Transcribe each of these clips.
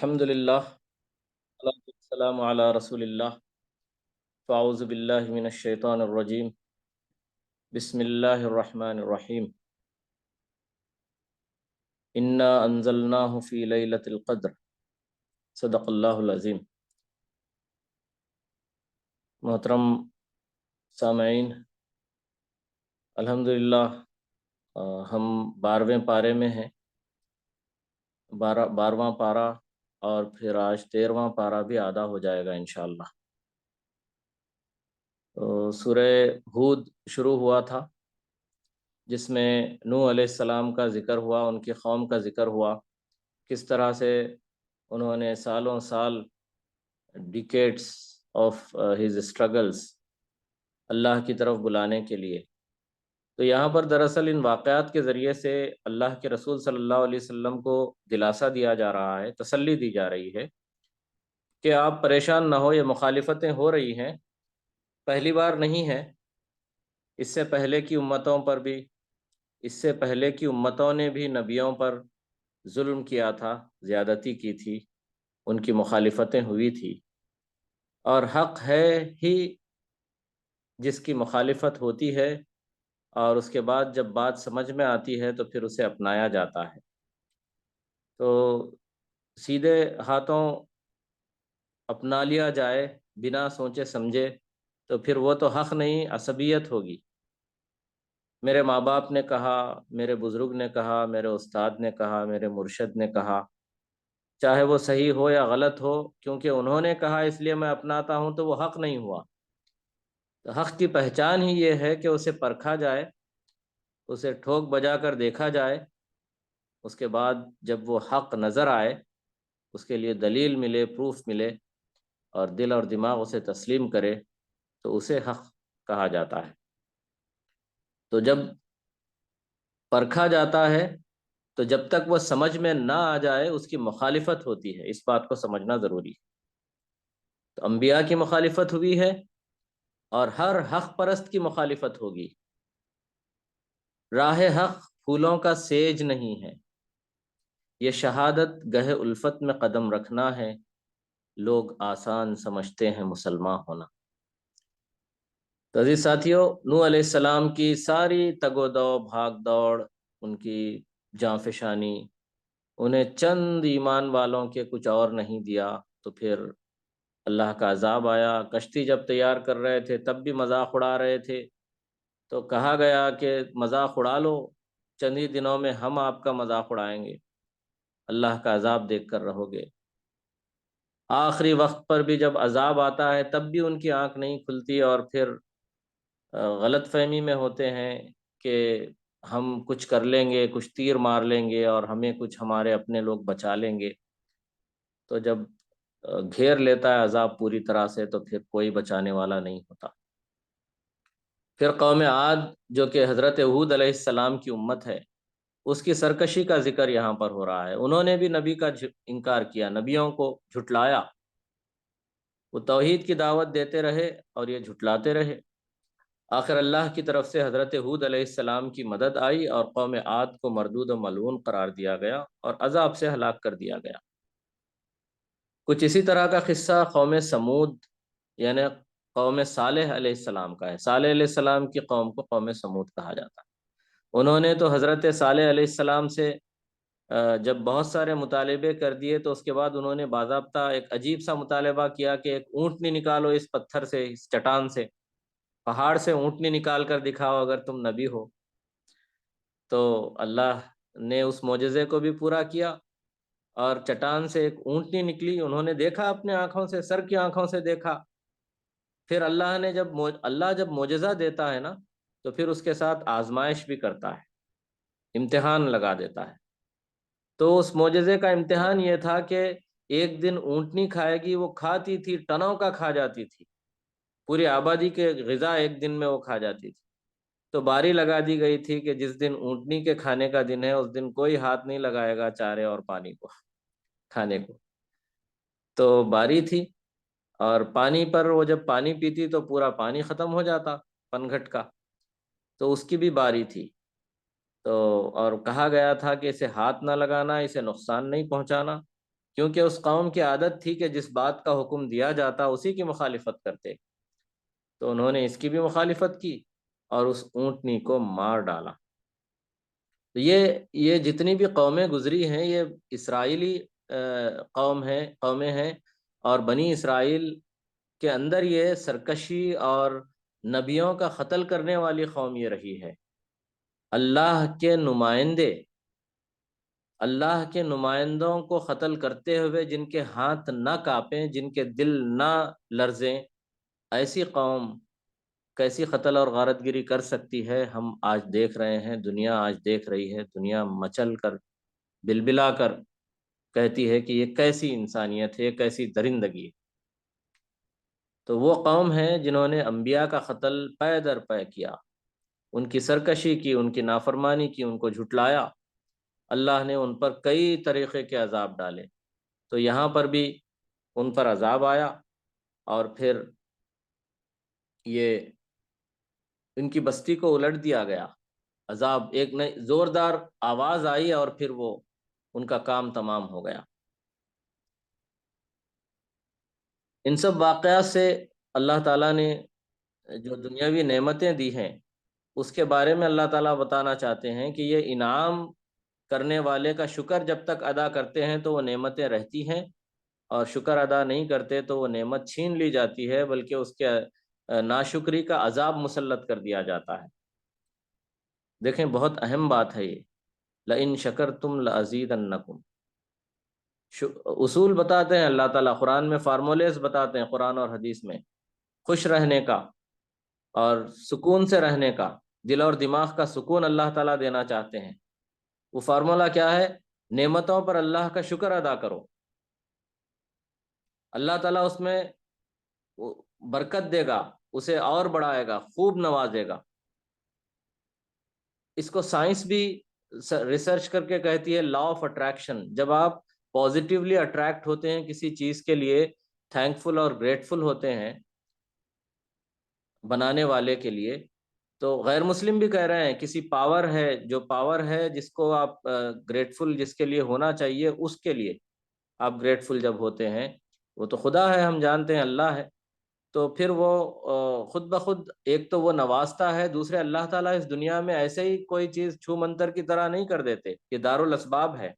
الحمدللہ والسلام علی رسول اللہ فاعوذ باللہ من الشیطان الرجیم بسم اللہ الرحمن الرحیم انا انزلناہ فی لیلۃ القدر صدق اللہ العظیم۔ محترم سامعین، الحمدللہ ہم 12ویں پارے میں ہیں، 12واں پارہ اور پھر آج 13واں پارہ بھی آدھا ہو جائے گا انشاءاللہ۔ سورہ ہود شروع ہوا تھا جس میں نوح علیہ السلام کا ذکر ہوا، ان کی قوم کا ذکر ہوا، کس طرح سے انہوں نے سالوں سال ڈیکیڈز آف ہز اسٹرگلز اللہ کی طرف بلانے کے لیے۔ تو یہاں پر دراصل ان واقعات کے ذریعے سے اللہ کے رسول صلی اللہ علیہ وسلم کو دلاسا دیا جا رہا ہے، تسلی دی جا رہی ہے کہ آپ پریشان نہ ہو، یہ مخالفتیں ہو رہی ہیں، پہلی بار نہیں ہے، اس سے پہلے کی امتوں پر بھی، اس سے پہلے کی امتوں نے بھی نبیوں پر ظلم کیا تھا، زیادتی کی تھی، ان کی مخالفتیں ہوئی تھی، اور حق ہے ہی جس کی مخالفت ہوتی ہے اور اس کے بعد جب بات سمجھ میں آتی ہے تو پھر اسے اپنایا جاتا ہے۔ تو سیدھے ہاتھوں اپنا لیا جائے بنا سوچے سمجھے تو پھر وہ تو حق نہیں، عصبیت ہوگی۔ میرے ماں باپ نے کہا، میرے بزرگ نے کہا، میرے استاد نے کہا، میرے مرشد نے کہا، چاہے وہ صحیح ہو یا غلط ہو، کیونکہ انہوں نے کہا اس لیے میں اپناتا ہوں تو وہ حق نہیں ہوا۔ تو حق کی پہچان ہی یہ ہے کہ اسے پرکھا جائے، اسے ٹھوک بجا کر دیکھا جائے، اس کے بعد جب وہ حق نظر آئے، اس کے لیے دلیل ملے، پروف ملے، اور دل اور دماغ اسے تسلیم کرے تو اسے حق کہا جاتا ہے۔ تو جب پرکھا جاتا ہے تو جب تک وہ سمجھ میں نہ آ جائے اس کی مخالفت ہوتی ہے، اس بات کو سمجھنا ضروری ہے۔ تو انبیاء کی مخالفت ہوئی ہے اور ہر حق پرست کی مخالفت ہوگی۔ راہ حق پھولوں کا سیج نہیں ہے، یہ شہادت گہے الفت میں قدم رکھنا ہے، لوگ آسان سمجھتے ہیں مسلمان ہونا۔ تو عزیز ساتھیو، نوح علیہ السلام کی ساری تگ و دو، بھاگ دوڑ، ان کی جاں فشانی، انہیں چند ایمان والوں کے کچھ اور نہیں دیا، تو پھر اللہ کا عذاب آیا۔ کشتی جب تیار کر رہے تھے تب بھی مذاق اڑا رہے تھے، تو کہا گیا کہ مذاق اڑا لو، چند ہی دنوں میں ہم آپ کا مذاق اڑائیں گے، اللہ کا عذاب دیکھ کر رہو گے۔ آخری وقت پر بھی جب عذاب آتا ہے تب بھی ان کی آنکھ نہیں کھلتی، اور پھر غلط فہمی میں ہوتے ہیں کہ ہم کچھ کر لیں گے، کچھ تیر مار لیں گے اور ہمیں کچھ ہمارے اپنے لوگ بچا لیں گے۔ تو جب گھیر لیتا ہے عذاب پوری طرح سے تو پھر کوئی بچانے والا نہیں ہوتا۔ پھر قوم عاد جو کہ حضرت ہود علیہ السلام کی امت ہے، اس کی سرکشی کا ذکر یہاں پر ہو رہا ہے۔ انہوں نے بھی نبی کا انکار کیا، نبیوں کو جھٹلایا، وہ توحید کی دعوت دیتے رہے اور یہ جھٹلاتے رہے۔ آخر اللہ کی طرف سے حضرت ہود علیہ السلام کی مدد آئی اور قوم عاد کو مردود و ملعون قرار دیا گیا اور عذاب سے ہلاک کر دیا گیا۔ کچھ اسی طرح کا قصہ قوم سمود یعنی قوم صالح علیہ السلام کا ہے۔ صالح علیہ السلام کی قوم کو قوم سمود کہا جاتا ہے۔ انہوں نے تو حضرت صالح علیہ السلام سے جب بہت سارے مطالبے کر دیے تو اس کے بعد انہوں نے باضابطہ ایک عجیب سا مطالبہ کیا کہ ایک اونٹنی نکالو اس پتھر سے، اس چٹان سے، پہاڑ سے اونٹنی نکال کر دکھاؤ اگر تم نبی ہو۔ تو اللہ نے اس معجزے کو بھی پورا کیا اور چٹان سے ایک اونٹنی نکلی، انہوں نے دیکھا اپنے آنکھوں سے، سر کی آنکھوں سے دیکھا۔ پھر اللہ نے جب معجزہ دیتا ہے نا تو پھر اس کے ساتھ آزمائش بھی کرتا ہے، امتحان لگا دیتا ہے۔ تو اس معجزے کا امتحان یہ تھا کہ ایک دن اونٹنی کھائے گی، وہ کھاتی تھی، ٹنوں کا کھا جاتی تھی، پوری آبادی کے غذا ایک دن میں وہ کھا جاتی تھی۔ تو باری لگا دی گئی تھی کہ جس دن اونٹنی کے کھانے کا دن ہے اس دن کوئی ہاتھ نہیں لگائے گا چارے اور پانی کو کھانے کو۔ تو باری تھی، اور پانی پر وہ جب پانی پیتی تو پورا پانی ختم ہو جاتا پنگھٹ کا، تو اس کی بھی باری تھی۔ تو اور کہا گیا تھا کہ اسے ہاتھ نہ لگانا، اسے نقصان نہیں پہنچانا۔ کیونکہ اس قوم کی عادت تھی کہ جس بات کا حکم دیا جاتا اسی کی مخالفت کرتے، تو انہوں نے اس کی بھی مخالفت کی اور اس اونٹنی کو مار ڈالا۔ تو یہ جتنی بھی قومیں گزری ہیں یہ اسرائیلی قومیں ہیں، اور بنی اسرائیل کے اندر یہ سرکشی اور نبیوں کا قتل کرنے والی قوم یہ رہی ہے۔ اللہ کے نمائندے، اللہ کے نمائندوں کو قتل کرتے ہوئے جن کے ہاتھ نہ کانپیں، جن کے دل نہ لرزیں، ایسی قوم کیسی قتل اور غارت گری کر سکتی ہے؟ ہم آج دیکھ رہے ہیں، دنیا آج دیکھ رہی ہے، دنیا مچل کر بلبلا کر کہتی ہے کہ یہ کیسی انسانیت ہے، یہ کیسی درندگی ہے۔ تو وہ قوم ہے جنہوں نے انبیاء کا قتل پے در پے کیا، ان کی سرکشی کی، ان کی نافرمانی کی، ان کو جھٹلایا۔ اللہ نے ان پر کئی طریقے کے عذاب ڈالے، تو یہاں پر بھی ان پر عذاب آیا، اور پھر یہ ان کی بستی کو الٹ دیا گیا۔ عذاب ایک نئی زوردار آواز آئی اور پھر وہ ان کا کام تمام ہو گیا۔ ان سب واقعات سے اللہ تعالیٰ نے جو دنیاوی نعمتیں دی ہیں اس کے بارے میں اللہ تعالیٰ بتانا چاہتے ہیں کہ یہ انعام کرنے والے کا شکر جب تک ادا کرتے ہیں تو وہ نعمتیں رہتی ہیں، اور شکر ادا نہیں کرتے تو وہ نعمت چھین لی جاتی ہے، بلکہ اس کے ناشکری کا عذاب مسلط کر دیا جاتا ہے۔ دیکھیں بہت اہم بات ہے یہ، لئن شکرتم لازیدنکم، اصول بتاتے ہیں اللہ تعالیٰ قرآن میں، فارمولیز بتاتے ہیں قرآن اور حدیث میں، خوش رہنے کا اور سکون سے رہنے کا، دل اور دماغ کا سکون اللہ تعالیٰ دینا چاہتے ہیں۔ وہ فارمولا کیا ہے؟ نعمتوں پر اللہ کا شکر ادا کرو، اللہ تعالیٰ اس میں برکت دے گا، اسے اور بڑھائے گا، خوب نوازے گا۔ اس کو سائنس بھی ریسرچ کر کے کہتی ہے لا آف اٹریکشن۔ جب آپ پازیٹیولی اٹریکٹ ہوتے ہیں کسی چیز کے لیے، تھینکفل اور گریٹفل ہوتے ہیں بنانے والے کے لیے، تو غیر مسلم بھی کہہ رہے ہیں کسی پاور ہے، جو پاور ہے جس کو آپ گریٹفل، جس کے لیے ہونا چاہیے، اس کے لیے آپ گریٹفل جب ہوتے ہیں، وہ تو خدا ہے، ہم جانتے ہیں اللہ ہے، تو پھر وہ خود بخود ایک تو وہ نوازتا ہے، دوسرے اللہ تعالیٰ اس دنیا میں ایسے ہی کوئی چیز چھو منتر کی طرح نہیں کر دیتے، یہ دارالاسباب ہے۔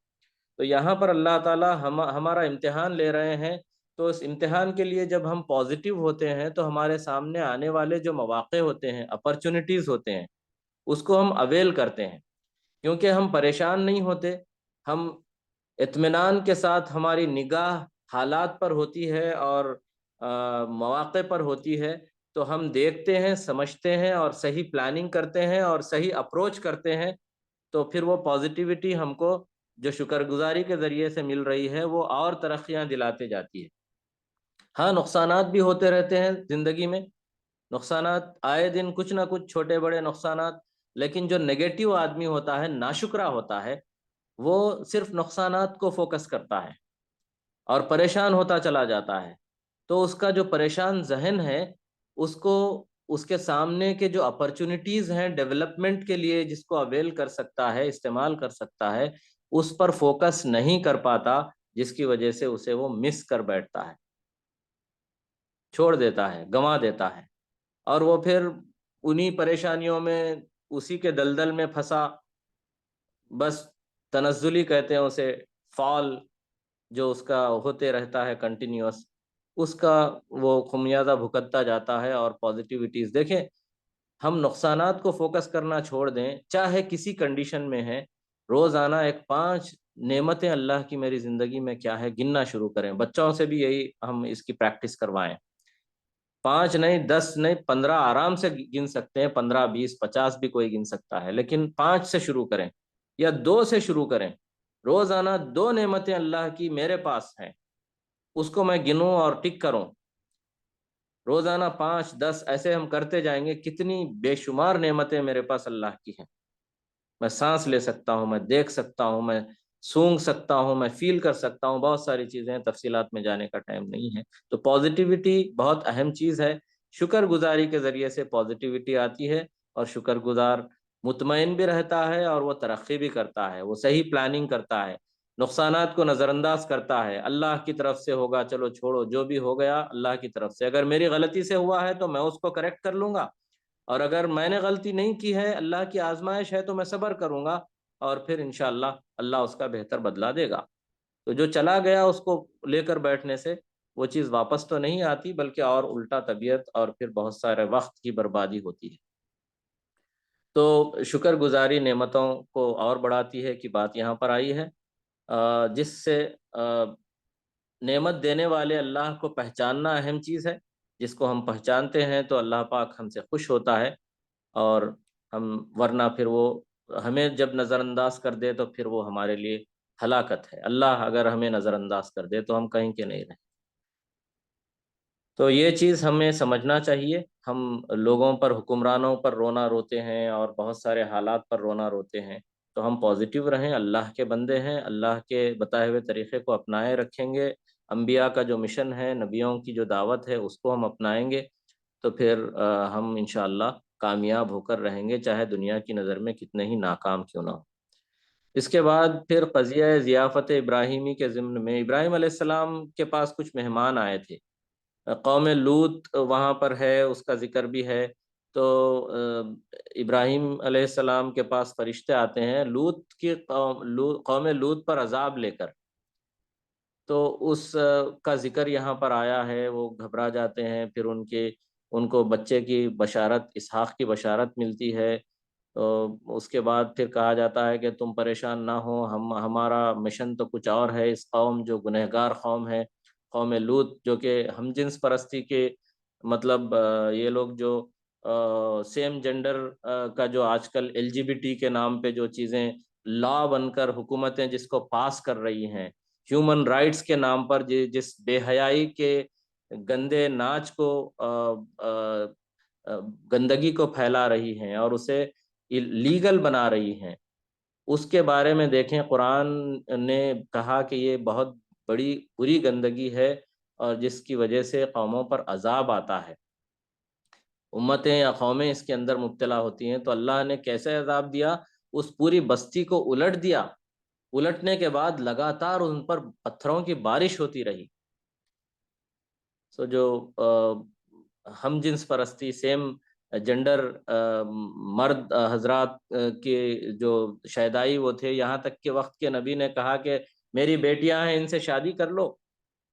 تو یہاں پر اللہ تعالیٰ ہمارا امتحان لے رہے ہیں، تو اس امتحان کے لیے جب ہم پازیٹیو ہوتے ہیں تو ہمارے سامنے آنے والے جو مواقع ہوتے ہیں، اپرچونٹیز ہوتے ہیں، اس کو ہم اویل کرتے ہیں، کیونکہ ہم پریشان نہیں ہوتے، ہم اطمینان کے ساتھ، ہماری نگاہ حالات پر ہوتی ہے اور مواقع پر ہوتی ہے، تو ہم دیکھتے ہیں، سمجھتے ہیں اور صحیح پلاننگ کرتے ہیں اور صحیح اپروچ کرتے ہیں، تو پھر وہ پازیٹیوٹی ہم کو جو شکر گزاری کے ذریعے سے مل رہی ہے وہ اور ترقیاں دلاتے جاتی ہے۔ ہاں نقصانات بھی ہوتے رہتے ہیں زندگی میں، نقصانات آئے دن کچھ نہ کچھ چھوٹے بڑے نقصانات، لیکن جو نیگیٹو آدمی ہوتا ہے، ناشکرا ہوتا ہے، وہ صرف نقصانات کو فوکس کرتا ہے اور پریشان ہوتا چلا جاتا ہے۔ تو اس کا جو پریشان ذہن ہے، اس کو اس کے سامنے کے جو اپرچونٹیز ہیں ڈیولپمنٹ کے لیے، جس کو اویل کر سکتا ہے، استعمال کر سکتا ہے، اس پر فوکس نہیں کر پاتا، جس کی وجہ سے اسے وہ مس کر بیٹھتا ہے، چھوڑ دیتا ہے، گنوا دیتا ہے، اور وہ پھر انہی پریشانیوں میں، اسی کے دلدل میں پھنسا، بس تنزلی کہتے ہیں اسے، فال جو اس کا ہوتے رہتا ہے کنٹینیوس، اس کا وہ خمیازہ بھگتتا جاتا ہے۔ اور پازیٹیوٹیز دیکھیں، ہم نقصانات کو فوکس کرنا چھوڑ دیں، چاہے کسی کنڈیشن میں ہیں، روزانہ ایک 5 نعمتیں اللہ کی میری زندگی میں کیا ہے گننا شروع کریں۔ بچوں سے بھی یہی ہم اس کی پریکٹس کروائیں، 5 نہیں، 10 نہیں، 15 آرام سے گن سکتے ہیں، 15 20 50 بھی کوئی گن سکتا ہے، لیکن 5 سے شروع کریں یا 2 سے شروع کریں۔ روزانہ 2 نعمتیں اللہ کی میرے پاس ہیں، اس کو میں گنوں اور ٹک کروں۔ روزانہ 5 10 ایسے ہم کرتے جائیں گے، کتنی بے شمار نعمتیں میرے پاس اللہ کی ہیں۔ میں سانس لے سکتا ہوں، میں دیکھ سکتا ہوں، میں سونگ سکتا ہوں، میں فیل کر سکتا ہوں، بہت ساری چیزیں ہیں، تفصیلات میں جانے کا ٹائم نہیں ہے۔ تو پازیٹیوٹی بہت اہم چیز ہے، شکر گزاری کے ذریعے سے پازیٹیوٹی آتی ہے، اور شکر گزار مطمئن بھی رہتا ہے اور وہ ترقی بھی کرتا ہے، وہ صحیح پلاننگ کرتا ہے۔ نقصانات کو نظر انداز کرتا ہے، اللہ کی طرف سے ہوگا، چلو چھوڑو جو بھی ہو گیا اللہ کی طرف سے، اگر میری غلطی سے ہوا ہے تو میں اس کو کریکٹ کر لوں گا، اور اگر میں نے غلطی نہیں کی ہے، اللہ کی آزمائش ہے، تو میں صبر کروں گا، اور پھر انشاءاللہ اللہ اس کا بہتر بدلہ دے گا۔ تو جو چلا گیا اس کو لے کر بیٹھنے سے وہ چیز واپس تو نہیں آتی، بلکہ اور الٹا طبیعت اور پھر بہت سارے وقت کی بربادی ہوتی ہے۔ تو شکر گزاری نعمتوں کو اور بڑھاتی ہے کی بات یہاں پر آئی ہے، جس سے نعمت دینے والے اللہ کو پہچاننا اہم چیز ہے، جس کو ہم پہچانتے ہیں تو اللہ پاک ہم سے خوش ہوتا ہے، اور ہم ورنہ پھر وہ ہمیں جب نظر انداز کر دے تو پھر وہ ہمارے لیے ہلاکت ہے۔ اللہ اگر ہمیں نظر انداز کر دے تو ہم کہیں کے نہیں رہیں۔ تو یہ چیز ہمیں سمجھنا چاہیے۔ ہم لوگوں پر، حکمرانوں پر رونا روتے ہیں اور بہت سارے حالات پر رونا روتے ہیں، تو ہم پازیٹیو رہیں، اللہ کے بندے ہیں، اللہ کے بتائے ہوئے طریقے کو اپنائے رکھیں گے، انبیاء کا جو مشن ہے، نبیوں کی جو دعوت ہے اس کو ہم اپنائیں گے، تو پھر ہم انشاءاللہ کامیاب ہو کر رہیں گے، چاہے دنیا کی نظر میں کتنے ہی ناکام کیوں نہ ہو۔ اس کے بعد پھر قضیہ ضیافت ابراہیمی کے ضمن میں ابراہیم علیہ السلام کے پاس کچھ مہمان آئے تھے، قوم لوط وہاں پر ہے، اس کا ذکر بھی ہے۔ تو ابراہیم علیہ السلام کے پاس فرشتے آتے ہیں لوط کی قوم لوط پر عذاب لے کر، تو اس کا ذکر یہاں پر آیا ہے، وہ گھبرا جاتے ہیں، پھر ان کو بچے کی بشارت، اسحاق کی بشارت ملتی ہے، تو اس کے بعد پھر کہا جاتا ہے کہ تم پریشان نہ ہو، ہمارا مشن تو کچھ اور ہے، اس قوم جو گنہگار قوم ہے، قوم لوط، جو کہ ہم جنس پرستی کے، مطلب یہ لوگ جو سیم جنڈر کا جو آج کل LGBT کے نام پہ جو چیزیں لا بن کر حکومتیں جس کو پاس کر رہی ہیں، ہیومن رائٹس کے نام پر جس بے حیائی کے گندے ناچ کو گندگی کو پھیلا رہی ہیں اور اسے لیگل بنا رہی ہیں، اس کے بارے میں دیکھیں قرآن نے کہا کہ یہ بہت بڑی بری گندگی ہے، اور جس کی وجہ سے قوموں پر عذاب آتا ہے، امتیں یا قومیں اس کے اندر مبتلا ہوتی ہیں۔ تو اللہ نے کیسے عذاب دیا؟ اس پوری بستی کو الٹ دیا، الٹنے کے بعد لگاتار ان پر پتھروں کی بارش ہوتی رہی۔ سو جو ہم جنس پرستی، سیم جنڈر مرد حضرات کے جو شیدائی وہ تھے، یہاں تک کہ وقت کے نبی نے کہا کہ میری بیٹیاں ہیں ان سے شادی کر لو،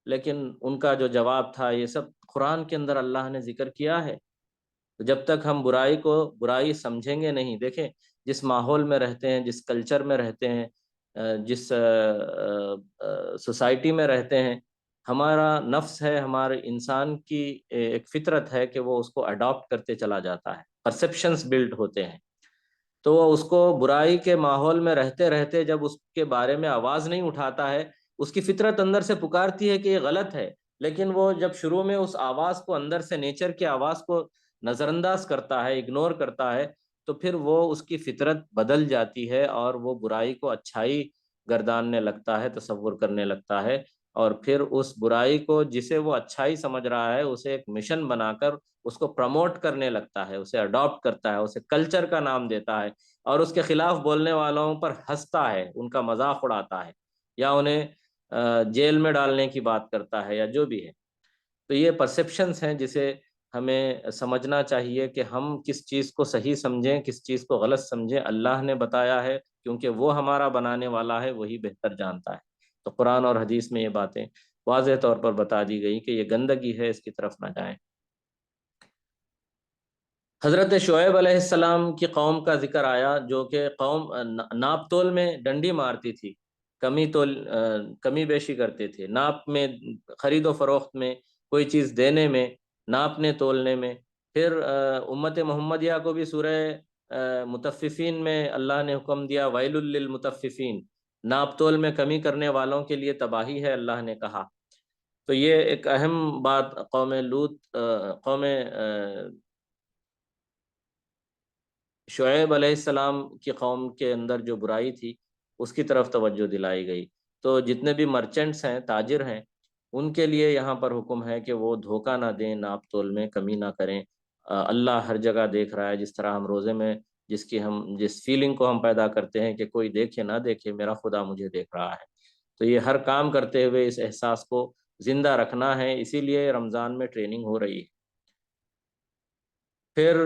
لیکن ان کا جو جواب تھا، یہ سب قرآن کے اندر اللہ نے ذکر کیا ہے۔ تو جب تک ہم برائی کو برائی سمجھیں گے نہیں، دیکھیں جس ماحول میں رہتے ہیں، جس کلچر میں رہتے ہیں، جس سوسائٹی میں رہتے ہیں، ہمارا نفس ہے، ہمارے انسان کی ایک فطرت ہے کہ وہ اس کو اڈاپٹ کرتے چلا جاتا ہے، پرسیپشنز بلڈ ہوتے ہیں، تو وہ اس کو برائی کے ماحول میں رہتے رہتے جب اس کے بارے میں آواز نہیں اٹھاتا ہے، اس کی فطرت اندر سے پکارتی ہے کہ یہ غلط ہے، لیکن وہ جب شروع میں اس آواز کو، اندر سے نیچر کی آواز کو نظر انداز کرتا ہے، اگنور کرتا ہے، تو پھر وہ اس کی فطرت بدل جاتی ہے اور وہ برائی کو اچھائی گرداننے لگتا ہے، تصور کرنے لگتا ہے، اور پھر اس برائی کو جسے وہ اچھائی سمجھ رہا ہے اسے ایک مشن بنا کر اس کو پروموٹ کرنے لگتا ہے، اسے اڈاپٹ کرتا ہے، اسے کلچر کا نام دیتا ہے، اور اس کے خلاف بولنے والوں پر ہنستا ہے، ان کا مذاق اڑاتا ہے، یا انہیں جیل میں ڈالنے کی بات کرتا ہے، یا جو بھی ہے۔ تو یہ پرسیپشنز ہیں جسے ہمیں سمجھنا چاہیے کہ ہم کس چیز کو صحیح سمجھیں، کس چیز کو غلط سمجھیں۔ اللہ نے بتایا ہے، کیونکہ وہ ہمارا بنانے والا ہے، وہی بہتر جانتا ہے۔ تو قرآن اور حدیث میں یہ باتیں واضح طور پر بتا دی گئی کہ یہ گندگی ہے، اس کی طرف نہ جائیں۔ حضرت شعیب علیہ السلام کی قوم کا ذکر آیا، جو کہ قوم ناپ تول میں ڈنڈی مارتی تھی، کمی بیشی کرتے تھے، ناپ میں، خرید و فروخت میں، کوئی چیز دینے میں، ناپنے تولنے میں۔ پھر امت محمدیہ کو بھی سورہ مطففین میں اللہ نے حکم دیا، ویل للمطففین، ناپ تول میں کمی کرنے والوں کے لیے تباہی ہے، اللہ نے کہا۔ تو یہ ایک اہم بات قوم لوط، قوم شعیب علیہ السلام کی قوم کے اندر جو برائی تھی اس کی طرف توجہ دلائی گئی۔ تو جتنے بھی مرچنٹس ہیں، تاجر ہیں، ان کے لیے یہاں پر حکم ہے کہ وہ دھوکہ نہ دیں، ناپ تول میں کمی نہ کریں۔ اللہ ہر جگہ دیکھ رہا ہے، جس طرح ہم روزے میں جس فیلنگ کو ہم پیدا کرتے ہیں کہ کوئی دیکھے نہ دیکھے، میرا خدا مجھے دیکھ رہا ہے، تو یہ ہر کام کرتے ہوئے اس احساس کو زندہ رکھنا ہے، اسی لیے رمضان میں ٹریننگ ہو رہی ہے۔ پھر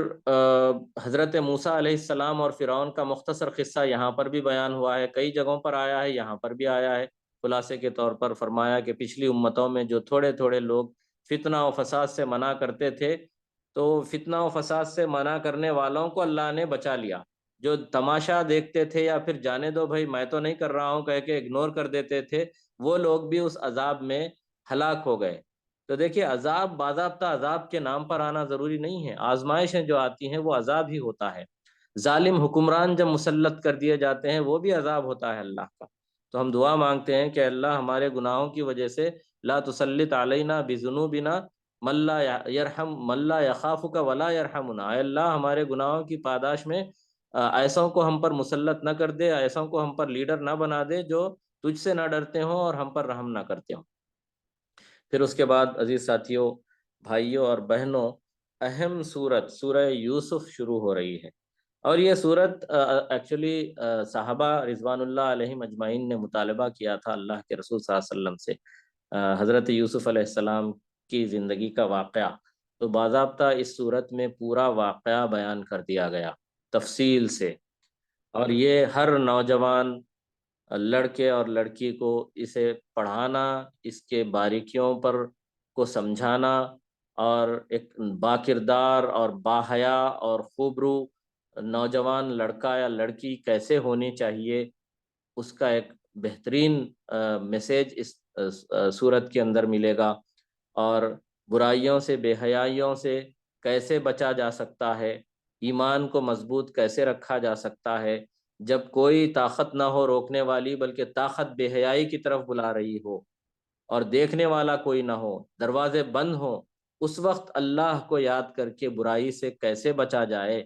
حضرت موسیٰ علیہ السلام اور فرعون کا مختصر قصہ یہاں پر بھی بیان ہوا ہے، کئی جگہوں پر آیا ہے، یہاں پر بھی آیا ہے۔ خلاصے کے طور پر فرمایا کہ پچھلی امتوں میں جو تھوڑے تھوڑے لوگ فتنہ و فساد سے منع کرتے تھے، تو فتنہ و فساد سے منع کرنے والوں کو اللہ نے بچا لیا۔ جو تماشا دیکھتے تھے یا پھر جانے دو بھائی میں تو نہیں کر رہا ہوں کہہ کے اگنور کر دیتے تھے، وہ لوگ بھی اس عذاب میں ہلاک ہو گئے۔ تو دیکھیے عذاب باضابطہ عذاب کے نام پر آنا ضروری نہیں ہے، آزمائشیں جو آتی ہیں وہ عذاب ہی ہوتا ہے۔ ظالم حکمران جب مسلط کر دیے جاتے ہیں وہ بھی عذاب ہوتا ہے اللہ کا۔ تو ہم دعا مانگتے ہیں کہ اللہ ہمارے گناہوں کی وجہ سے لا تسلط علینا بذنوبنا من لا یرحم من لا یخافک ولا یرحمنا، اے اللہ ہمارے گناہوں کی پاداش میں ایسوں کو ہم پر مسلط نہ کر دے، ایسوں کو ہم پر لیڈر نہ بنا دے جو تجھ سے نہ ڈرتے ہوں اور ہم پر رحم نہ کرتے ہوں۔ پھر اس کے بعد عزیز ساتھیوں، بھائیوں اور بہنوں، اہم سورت سورہ یوسف شروع ہو رہی ہے، اور یہ سورت ایکچولی صحابہ رضوان اللہ علیہم اجمعین نے مطالبہ کیا تھا اللہ کے رسول صلی اللہ علیہ وسلم سے حضرت یوسف علیہ السلام کی زندگی کا واقعہ، تو باضابطہ اس سورت میں پورا واقعہ بیان کر دیا گیا تفصیل سے، اور یہ ہر نوجوان لڑکے اور لڑکی کو اسے پڑھانا، اس کے باریکیوں پر کو سمجھانا، اور ایک باکردار اور باحیا اور خوبرو نوجوان لڑکا یا لڑکی کیسے ہونی چاہیے، اس کا ایک بہترین میسیج اس صورت کے اندر ملے گا، اور برائیوں سے بے حیائیوں سے کیسے بچا جا سکتا ہے، ایمان کو مضبوط کیسے رکھا جا سکتا ہے جب کوئی طاقت نہ ہو روکنے والی، بلکہ طاقت بے حیائی کی طرف بلا رہی ہو اور دیکھنے والا کوئی نہ ہو، دروازے بند ہوں، اس وقت اللہ کو یاد کر کے برائی سے کیسے بچا جائے،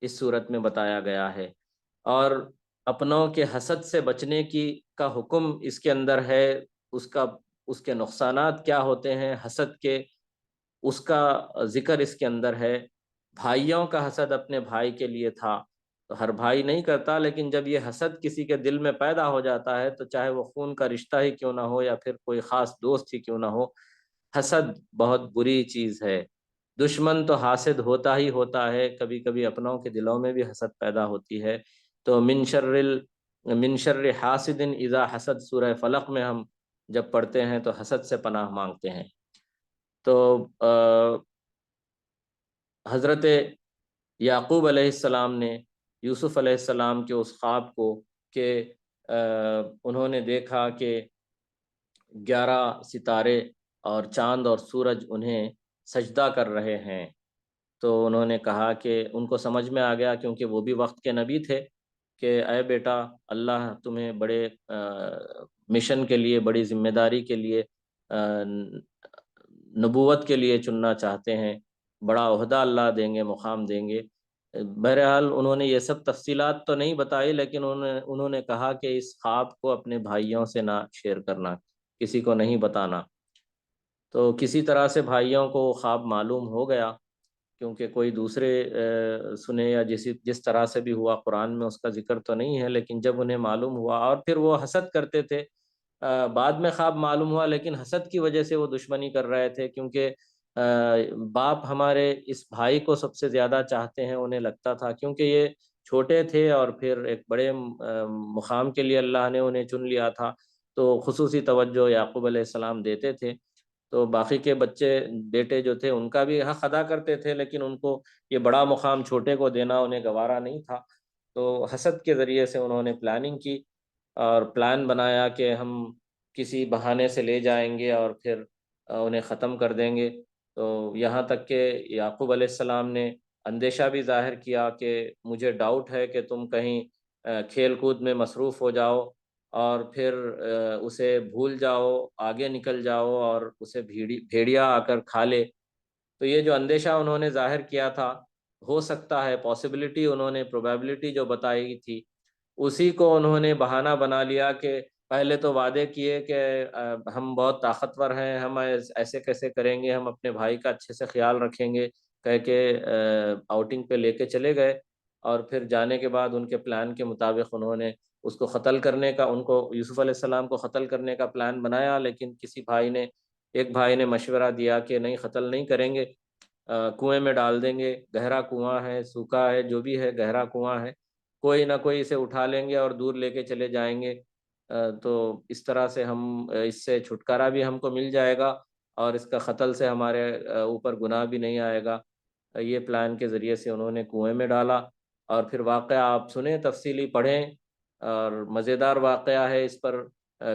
اس صورت میں بتایا گیا ہے۔ اور اپنوں کے حسد سے بچنے کا حکم اس کے اندر ہے، اس کے نقصانات کیا ہوتے ہیں حسد کے، اس کا ذکر اس کے اندر ہے۔ بھائیوں کا حسد اپنے بھائی کے لیے تھا، تو ہر بھائی نہیں کرتا، لیکن جب یہ حسد کسی کے دل میں پیدا ہو جاتا ہے تو چاہے وہ خون کا رشتہ ہی کیوں نہ ہو یا پھر کوئی خاص دوست ہی کیوں نہ ہو، حسد بہت بری چیز ہے۔ دشمن تو حاسد ہوتا ہی ہوتا ہے، کبھی کبھی اپنوں کے دلوں میں بھی حسد پیدا ہوتی ہے۔ تو من شر حاسد اذا حسد سورہ فلق میں ہم جب پڑھتے ہیں تو حسد سے پناہ مانگتے ہیں۔ تو حضرت یعقوب علیہ السلام نے یوسف علیہ السلام کے اس خواب کو کہ انہوں نے دیکھا کہ 11 ستارے اور چاند اور سورج انہیں سجدہ کر رہے ہیں، تو انہوں نے کہا کہ ان کو سمجھ میں آ گیا، کیونکہ وہ بھی وقت کے نبی تھے، کہ اے بیٹا اللہ تمہیں بڑے مشن کے لیے، بڑی ذمہ داری کے لیے، نبوت کے لیے چننا چاہتے ہیں، بڑا عہدہ اللہ دیں گے، مقام دیں گے۔ بہرحال انہوں نے یہ سب تفصیلات تو نہیں بتائی، لیکن انہوں نے کہا کہ اس خواب کو اپنے بھائیوں سے نہ شیئر کرنا، کسی کو نہیں بتانا۔ تو کسی طرح سے بھائیوں کو خواب معلوم ہو گیا، کیونکہ کوئی دوسرے سنے یا جس طرح سے بھی ہوا، قرآن میں اس کا ذکر تو نہیں ہے، لیکن جب انہیں معلوم ہوا، اور پھر وہ حسد کرتے تھے، بعد میں خواب معلوم ہوا، لیکن حسد کی وجہ سے وہ دشمنی کر رہے تھے، کیونکہ باپ ہمارے اس بھائی کو سب سے زیادہ چاہتے ہیں، انہیں لگتا تھا کیونکہ یہ چھوٹے تھے اور پھر ایک بڑے مقام کے لیے اللہ نے انہیں چن لیا تھا، تو خصوصی توجہ یعقوب علیہ السلام دیتے تھے۔ تو باقی کے بچے بیٹے جو تھے ان کا بھی حق ادا کرتے تھے، لیکن ان کو یہ بڑا مقام چھوٹے کو دینا انہیں گوارا نہیں تھا، تو حسد کے ذریعے سے انہوں نے پلاننگ کی اور پلان بنایا کہ ہم کسی بہانے سے لے جائیں گے اور پھر انہیں ختم کر دیں گے۔ تو یہاں تک کہ یعقوب علیہ السلام نے اندیشہ بھی ظاہر کیا کہ مجھے ڈاؤٹ ہے کہ تم کہیں کھیل کود میں مصروف ہو جاؤ اور پھر اسے بھول جاؤ، آگے نکل جاؤ اور اسے بھیڑیا آ کر کھا لے۔ تو یہ جو اندیشہ انہوں نے ظاہر کیا تھا، ہو سکتا ہے پاسبلٹی، انہوں نے پروبیبلٹی جو بتائی تھی اسی کو انہوں نے بہانہ بنا لیا کہ پہلے تو وعدے کیے کہ ہم بہت طاقتور ہیں، ہم ایسے کیسے کریں گے، ہم اپنے بھائی کا اچھے سے خیال رکھیں گے کہہ کے آؤٹنگ پہ لے کے چلے گئے، اور پھر جانے کے بعد ان کے پلان کے مطابق انہوں نے اس کو قتل کرنے کا، ان کو یوسف علیہ السلام کو قتل کرنے کا پلان بنایا، لیکن ایک بھائی نے مشورہ دیا کہ نہیں، قتل نہیں کریں گے، کنویں میں ڈال دیں گے، گہرا کنواں ہے، سوکھا ہے، جو بھی ہے، گہرا کنواں ہے، کوئی نہ کوئی اسے اٹھا لیں گے اور دور لے کے چلے جائیں گے، تو اس طرح سے اس سے چھٹکارا بھی ہم کو مل جائے گا، اور اس کا قتل سے ہمارے اوپر گناہ بھی نہیں آئے گا۔ یہ پلان کے ذریعے سے انہوں نے کنویں میں ڈالا، اور پھر واقعہ آپ سنیں، تفصیلی پڑھیں، اور مزیدار واقعہ ہے، اس پر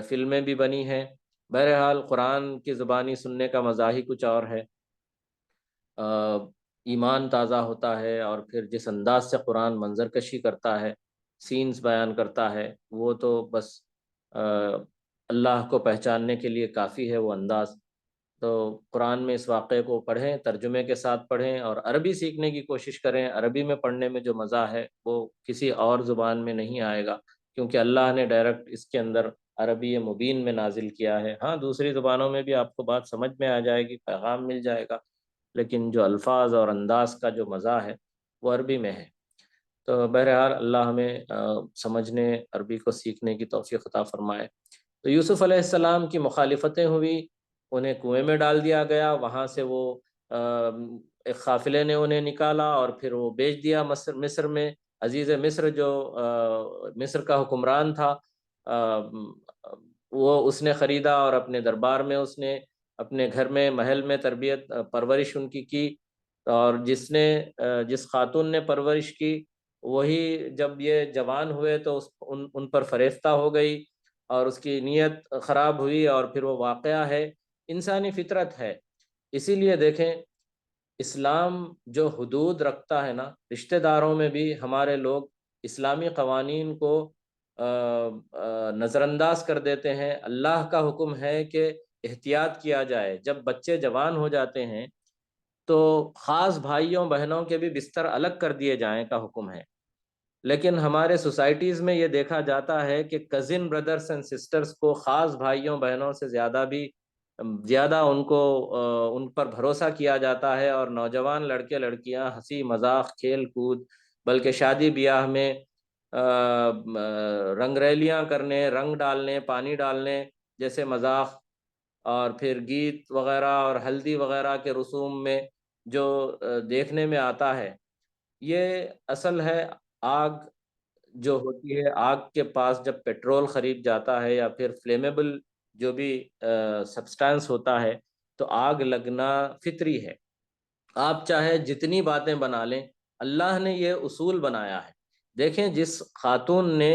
فلمیں بھی بنی ہیں۔ بہرحال قرآن کی زبانی سننے کا مزہ ہی کچھ اور ہے، ایمان تازہ ہوتا ہے، اور پھر جس انداز سے قرآن منظر کشی کرتا ہے، سینز بیان کرتا ہے، وہ تو بس اللہ کو پہچاننے کے لیے کافی ہے وہ انداز۔ تو قرآن میں اس واقعے کو پڑھیں، ترجمے کے ساتھ پڑھیں، اور عربی سیکھنے کی کوشش کریں۔ عربی میں پڑھنے میں جو مزہ ہے وہ کسی اور زبان میں نہیں آئے گا، کیونکہ اللہ نے ڈائریکٹ اس کے اندر عربی مبین میں نازل کیا ہے۔ ہاں، دوسری زبانوں میں بھی آپ کو بات سمجھ میں آ جائے گی، پیغام مل جائے گا، لیکن جو الفاظ اور انداز کا جو مزہ ہے وہ عربی میں ہے۔ تو بہرحال اللہ ہمیں سمجھنے، عربی کو سیکھنے کی توفیق عطا فرمائے۔ تو یوسف علیہ السلام کی مخالفتیں ہوئی، انہیں کنویں میں ڈال دیا گیا، وہاں سے وہ ایک قافلے نے انہیں نکالا، اور پھر وہ بیچ دیا مصر میں۔ عزیز مصر جو مصر کا حکمران تھا، وہ اس نے خریدا، اور اپنے دربار میں اس نے اپنے گھر میں، محل میں تربیت پرورش ان کی، اور جس خاتون نے پرورش کی، وہی جب یہ جوان ہوئے تو ان پر فریفتہ ہو گئی، اور اس کی نیت خراب ہوئی، اور پھر وہ واقعہ ہے، انسانی فطرت ہے۔ اسی لیے دیکھیں، اسلام جو حدود رکھتا ہے نا، رشتہ داروں میں بھی ہمارے لوگ اسلامی قوانین کو نظر انداز کر دیتے ہیں۔ اللہ کا حکم ہے کہ احتیاط کیا جائے، جب بچے جوان ہو جاتے ہیں تو خاص بھائیوں بہنوں کے بھی بستر الگ کر دیے جائیں کا حکم ہے، لیکن ہمارے سوسائٹیز میں یہ دیکھا جاتا ہے کہ کزن بردرس اینڈ سسٹرز کو خاص بھائیوں بہنوں سے زیادہ ان پر بھروسہ کیا جاتا ہے، اور نوجوان لڑکے لڑکیاں ہنسی مذاق، کھیل کود، بلکہ شادی بیاہ میں رنگ ریلیاں کرنے، رنگ ڈالنے، پانی ڈالنے جیسے مذاق، اور پھر گیت وغیرہ اور ہلدی وغیرہ کے رسوم میں جو دیکھنے میں آتا ہے، یہ اصل ہے آگ جو ہوتی ہے۔ آگ کے پاس جب پیٹرول خرید جاتا ہے، یا پھر فلیمیبل جو بھی سبسٹانس ہوتا ہے، تو آگ لگنا فطری ہے۔ آپ چاہے جتنی باتیں بنا لیں، اللہ نے یہ اصول بنایا ہے۔ دیکھیں، جس خاتون نے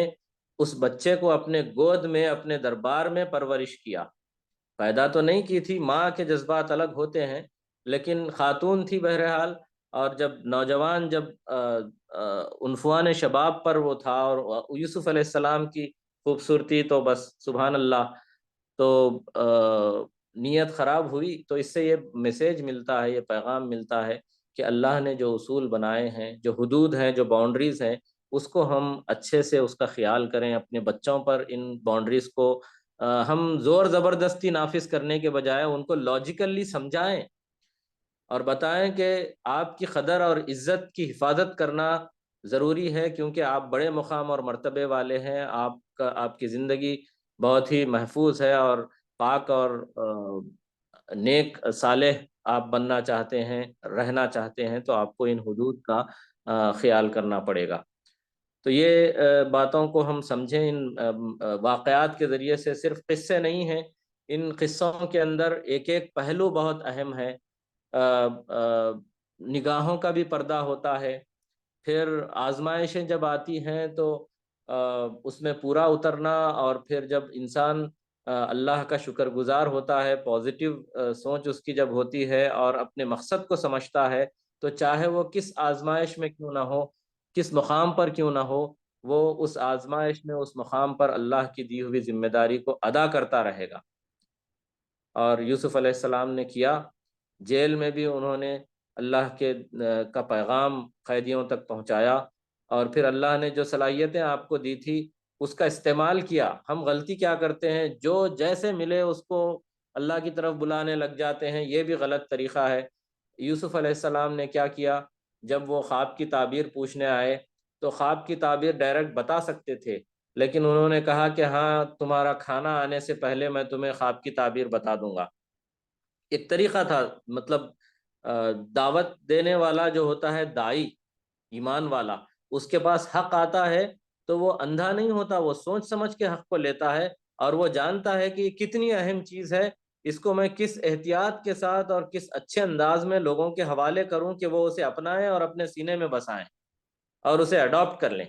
اس بچے کو اپنے گود میں، اپنے دربار میں پرورش کیا، پیدا تو نہیں کی تھی، ماں کے جذبات الگ ہوتے ہیں، لیکن خاتون تھی بہرحال، اور جب نوجوان، جب عنفوان شباب پر وہ تھا، اور یوسف علیہ السلام کی خوبصورتی تو بس سبحان اللہ، تو نیت خراب ہوئی، تو اس سے یہ میسیج ملتا ہے، یہ پیغام ملتا ہے کہ اللہ نے جو اصول بنائے ہیں، جو حدود ہیں، جو باؤنڈریز ہیں، اس کو ہم اچھے سے اس کا خیال کریں، اپنے بچوں پر ان باؤنڈریز کو ہم زور زبردستی نافذ کرنے کے بجائے ان کو لاجیکلی سمجھائیں، اور بتائیں کہ آپ کی قدر اور عزت کی حفاظت کرنا ضروری ہے، کیونکہ آپ بڑے مقام اور مرتبے والے ہیں، آپ کی زندگی بہت ہی محفوظ ہے، اور پاک اور نیک صالح آپ بننا چاہتے ہیں، رہنا چاہتے ہیں، تو آپ کو ان حدود کا خیال کرنا پڑے گا۔ تو یہ باتوں کو ہم سمجھیں، ان واقعات کے ذریعے سے، صرف قصے نہیں ہیں، ان قصوں کے اندر ایک ایک پہلو بہت اہم ہے۔ نگاہوں کا بھی پردہ ہوتا ہے، پھر آزمائشیں جب آتی ہیں تو اس میں پورا اترنا، اور پھر جب انسان اللہ کا شکر گزار ہوتا ہے، پازیٹیو سوچ اس کی جب ہوتی ہے، اور اپنے مقصد کو سمجھتا ہے، تو چاہے وہ کس آزمائش میں کیوں نہ ہو، کس مقام پر کیوں نہ ہو، وہ اس آزمائش میں، اس مقام پر اللہ کی دی ہوئی ذمہ داری کو ادا کرتا رہے گا۔ اور یوسف علیہ السلام نے کیا، جیل میں بھی انہوں نے اللہ کا پیغام قیدیوں تک پہنچایا، اور پھر اللہ نے جو صلاحیتیں آپ کو دی تھی اس کا استعمال کیا۔ ہم غلطی کیا کرتے ہیں، جو جیسے ملے اس کو اللہ کی طرف بلانے لگ جاتے ہیں، یہ بھی غلط طریقہ ہے۔ یوسف علیہ السلام نے کیا کیا، جب وہ خواب کی تعبیر پوچھنے آئے تو خواب کی تعبیر ڈائریکٹ بتا سکتے تھے، لیکن انہوں نے کہا کہ ہاں تمہارا کھانا آنے سے پہلے میں تمہیں خواب کی تعبیر بتا دوں گا۔ ایک طریقہ تھا، مطلب دعوت دینے والا جو ہوتا ہے دائی، ایمان والا، اس کے پاس حق آتا ہے تو وہ اندھا نہیں ہوتا، وہ سوچ سمجھ کے حق کو لیتا ہے، اور وہ جانتا ہے کہ یہ کتنی اہم چیز ہے، اس کو میں کس احتیاط کے ساتھ اور کس اچھے انداز میں لوگوں کے حوالے کروں کہ وہ اسے اپنائیں اور اپنے سینے میں بسائیں اور اسے اڈاپٹ کر لیں۔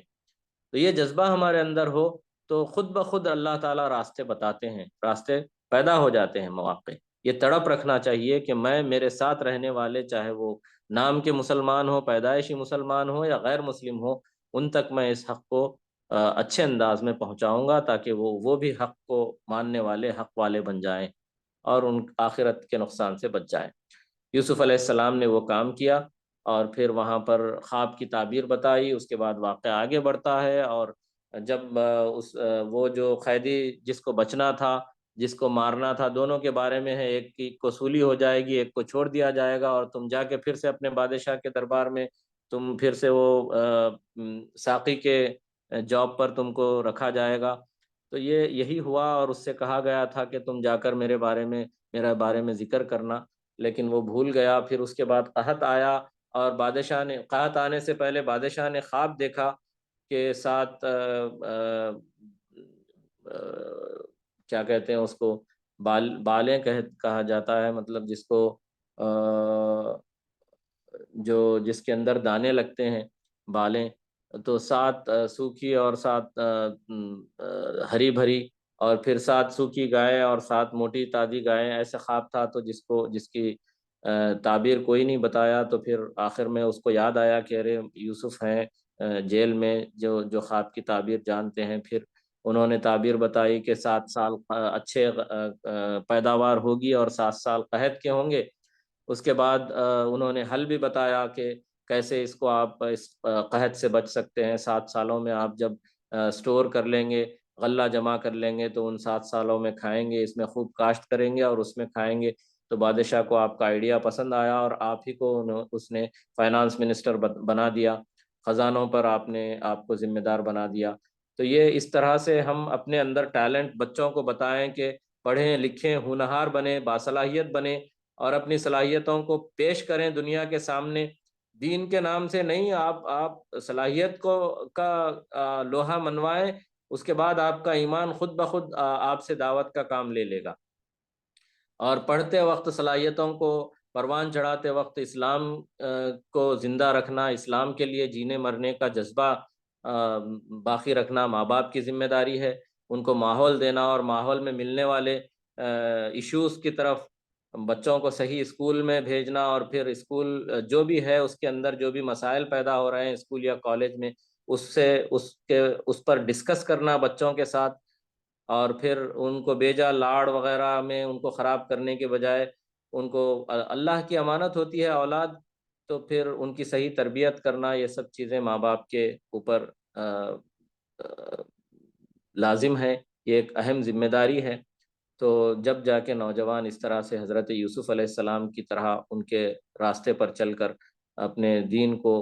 تو یہ جذبہ ہمارے اندر ہو تو خود بخود اللہ تعالیٰ راستے بتاتے ہیں، راستے پیدا ہو جاتے ہیں، مواقع۔ یہ تڑپ رکھنا چاہیے کہ میں، میرے ساتھ رہنے والے، چاہے وہ نام کے مسلمان ہو، پیدائشی مسلمان ہو یا غیر مسلم ہو، ان تک میں اس حق کو اچھے انداز میں پہنچاؤں گا تاکہ وہ بھی حق کو ماننے والے، حق والے بن جائیں اور ان آخرت کے نقصان سے بچ جائیں۔ یوسف علیہ السلام نے وہ کام کیا، اور پھر وہاں پر خواب کی تعبیر بتائی، اس کے بعد واقعہ آگے بڑھتا ہے، اور جب وہ جو قیدی جس کو بچنا تھا، جس کو مارنا تھا، دونوں کے بارے میں ہے، ایک کی وصولی ہو جائے گی، ایک کو چھوڑ دیا جائے گا، اور تم جا کے پھر سے اپنے بادشاہ کے دربار میں تم پھر سے وہ ساقی کے جاب پر تم کو رکھا جائے گا۔ تو یہی ہوا، اور اس سے کہا گیا تھا کہ تم جا کر میرے بارے میں ذکر کرنا، لیکن وہ بھول گیا۔ پھر اس کے بعد قحط آیا، اور بادشاہ نے، قحط آنے سے پہلے بادشاہ نے خواب دیکھا کہ سات کیا کہتے ہیں اس کو، بالیں کہا جاتا ہے، مطلب جس کو جس کے اندر دانے لگتے ہیں، بالیں، تو سات سوکھی اور سات ہری بھری، اور پھر سات سوکھی گائے اور سات موٹی تازی گائیں، ایسے خواب تھا۔ تو جس کی تعبیر کوئی نہیں بتایا، تو پھر آخر میں اس کو یاد آیا کہ ارے یوسف ہیں جیل میں، جو خواب کی تعبیر جانتے ہیں۔ پھر انہوں نے تعبیر بتائی کہ 7 سال اچھے پیداوار ہوگی اور 7 سال قحط کے ہوں گے۔ اس کے بعد انہوں نے حل بھی بتایا کہ کیسے اس کو آپ اس قحط سے بچ سکتے ہیں۔ 7 سالوں میں آپ جب سٹور کر لیں گے، غلہ جمع کر لیں گے، تو ان 7 سالوں میں کھائیں گے، اس میں خوب کاشت کریں گے اور اس میں کھائیں گے۔ تو بادشاہ کو آپ کا آئیڈیا پسند آیا، اور آپ ہی کو اس نے فائنانس منسٹر بنا دیا، خزانوں پر آپ کو ذمہ دار بنا دیا۔ تو یہ اس طرح سے ہم اپنے اندر ٹیلنٹ بچوں کو بتائیں کہ پڑھیں لکھیں، ہونہار بنیں، باصلاحیت بنیں، اور اپنی صلاحیتوں کو پیش کریں دنیا کے سامنے۔ دین کے نام سے نہیں، آپ صلاحیت کا لوہا منوائیں، اس کے بعد آپ کا ایمان خود بخود آپ سے دعوت کا کام لے لے گا۔ اور پڑھتے وقت صلاحیتوں کو پروان چڑھاتے وقت اسلام کو زندہ رکھنا، اسلام کے لیے جینے مرنے کا جذبہ باقی رکھنا ماں باپ کی ذمہ داری ہے۔ ان کو ماحول دینا، اور ماحول میں ملنے والے ایشوز کی طرف بچوں کو صحیح اسکول میں بھیجنا، اور پھر اسکول جو بھی ہے اس کے اندر جو بھی مسائل پیدا ہو رہے ہیں اسکول یا کالج میں، اس پر ڈسکس کرنا بچوں کے ساتھ، اور پھر ان کو بیجا لاڑ وغیرہ میں ان کو خراب کرنے کے بجائے، ان کو اللہ کی امانت ہوتی ہے اولاد، تو پھر ان کی صحیح تربیت کرنا، یہ سب چیزیں ماں باپ کے اوپر لازم ہے، یہ ایک اہم ذمہ داری ہے۔ تو جب جا کے نوجوان اس طرح سے حضرت یوسف علیہ السلام کی طرح ان کے راستے پر چل کر اپنے دین کو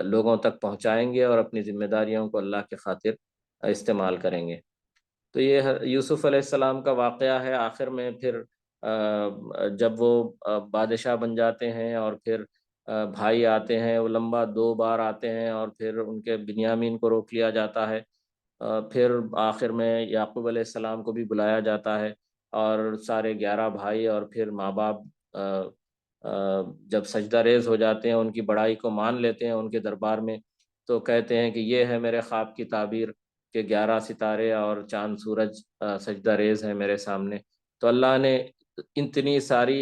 لوگوں تک پہنچائیں گے اور اپنی ذمہ داریوں کو اللہ کے خاطر استعمال کریں گے۔ تو یہ یوسف علیہ السلام کا واقعہ ہے۔ آخر میں پھر جب وہ بادشاہ بن جاتے ہیں، اور پھر بھائی آتے ہیں، وہ لمبا 2 بار آتے ہیں، اور پھر ان کے بنیامین کو روک لیا جاتا ہے، پھر آخر میں یعقوب علیہ السلام کو بھی بلایا جاتا ہے، اور سارے 11 بھائی اور پھر ماں باپ جب سجدہ ریز ہو جاتے ہیں، ان کی بڑائی کو مان لیتے ہیں ان کے دربار میں، تو کہتے ہیں کہ یہ ہے میرے خواب کی تعبیر کہ 11 ستارے اور چاند سورج سجدہ ریز ہیں میرے سامنے۔ تو اللہ نے اتنی ساری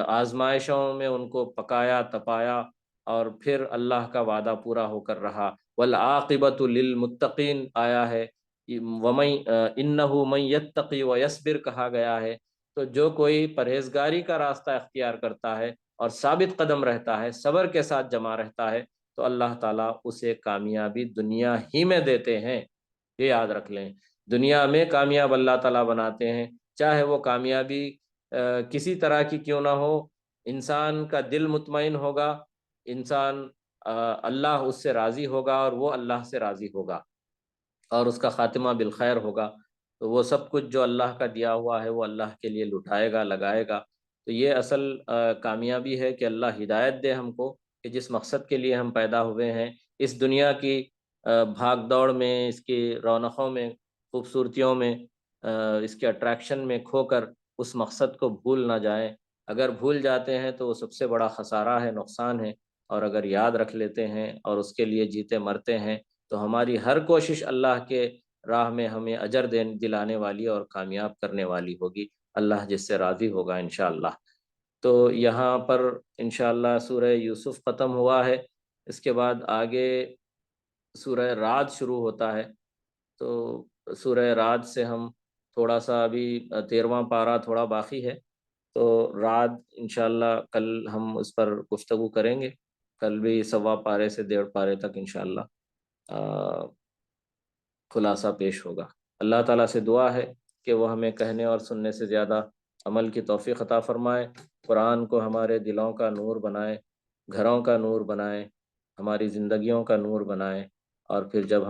آزمائشوں میں ان کو پکایا تپایا، اور پھر اللہ کا وعدہ پورا ہو کر رہا۔ والعاقبۃ للمتقین آیا ہے، انہ من یتقی ویصبر کہا گیا ہے۔ تو جو کوئی پرہیزگاری کا راستہ اختیار کرتا ہے اور ثابت قدم رہتا ہے، صبر کے ساتھ جمع رہتا ہے، تو اللہ تعالیٰ اسے کامیابی دنیا ہی میں دیتے ہیں۔ یہ یاد رکھ لیں، دنیا میں کامیاب اللہ تعالیٰ بناتے ہیں، چاہے وہ کامیابی کسی طرح کی کیوں نہ ہو، انسان کا دل مطمئن ہوگا، انسان اللہ اس سے راضی ہوگا اور وہ اللہ سے راضی ہوگا۔ اور اس کا خاتمہ بالخیر ہوگا، تو وہ سب کچھ جو اللہ کا دیا ہوا ہے وہ اللہ کے لیے لٹائے گا، لگائے گا۔ تو یہ اصل کامیابی ہے کہ اللہ ہدایت دے ہم کو کہ جس مقصد کے لیے ہم پیدا ہوئے ہیں، اس دنیا کی بھاگ دوڑ میں، اس کی رونقوں میں، خوبصورتیوں میں، اس کے اٹریکشن میں کھو کر اس مقصد کو بھول نہ جائیں۔ اگر بھول جاتے ہیں تو وہ سب سے بڑا خسارہ ہے، نقصان ہے، اور اگر یاد رکھ لیتے ہیں اور اس کے لیے جیتے مرتے ہیں تو ہماری ہر کوشش اللہ کے راہ میں ہمیں اجر دلانے والی اور کامیاب کرنے والی ہوگی، اللہ جس سے راضی ہوگا انشاءاللہ۔ تو یہاں پر انشاءاللہ سورہ یوسف ختم ہوا ہے، اس کے بعد آگے سورہ رعد شروع ہوتا ہے۔ تو سورہ رعد سے ہم تھوڑا سا ابھی 13واں پارہ تھوڑا باقی ہے، تو رعد انشاءاللہ کل ہم اس پر گفتگو کریں گے، کل بھی 1.25 پارے سے 1.5 پارے تک انشاءاللہ خلاصہ پیش ہوگا۔ اللہ تعالیٰ سے دعا ہے کہ وہ ہمیں کہنے اور سننے سے زیادہ عمل کی توفیق عطا فرمائے، قرآن کو ہمارے دلوں کا نور بنائے، گھروں کا نور بنائے، ہماری زندگیوں کا نور بنائے، اور پھر جب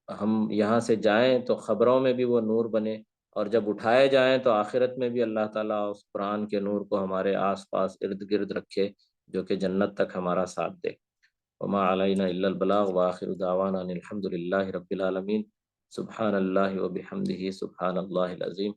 ہم یہاں سے جائیں تو خبروں میں بھی وہ نور بنے، اور جب اٹھائے جائیں تو آخرت میں بھی اللہ تعالیٰ اس قرآن کے نور کو ہمارے آس پاس ارد گرد رکھے، جو کہ جنت تک ہمارا ساتھ دے۔ وما علینا الا البلاغ وآخر دعوانا ان الحمد للہ رب العالمین۔ سبحان اللہ وبحمدہ، سبحان اللہ العظیم۔